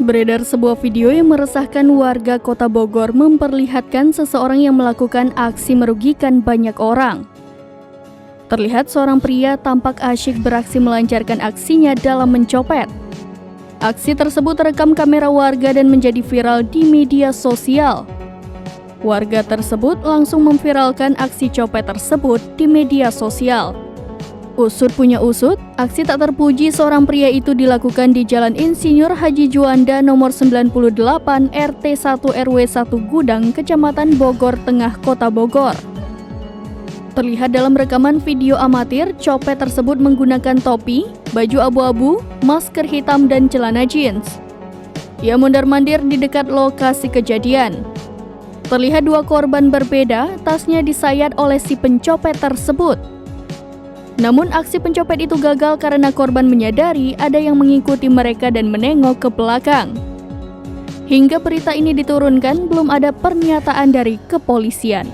Beredar sebuah video yang meresahkan warga Kota Bogor memperlihatkan seseorang yang melakukan aksi merugikan banyak orang. Terlihat seorang pria tampak asyik beraksi melancarkan aksinya dalam mencopet. Aksi tersebut terekam kamera warga dan menjadi viral di media sosial. Warga tersebut langsung memviralkan aksi copet tersebut di media sosial. Usut punya usut, aksi tak terpuji seorang pria itu dilakukan di Jalan Insinyur Haji Juanda nomor 98 RT 1 RW 1 Gudang, Kecamatan Bogor Tengah, Kota Bogor. Terlihat dalam rekaman video amatir, copet tersebut menggunakan topi, baju abu-abu, masker hitam dan celana jeans. Ia mondar-mandir di dekat lokasi kejadian. Terlihat dua korban berbeda, tasnya disayat oleh si pencopet tersebut. Namun aksi pencopet itu gagal karena korban menyadari ada yang mengikuti mereka dan menengok ke belakang. Hingga berita ini diturunkan, belum ada pernyataan dari kepolisian.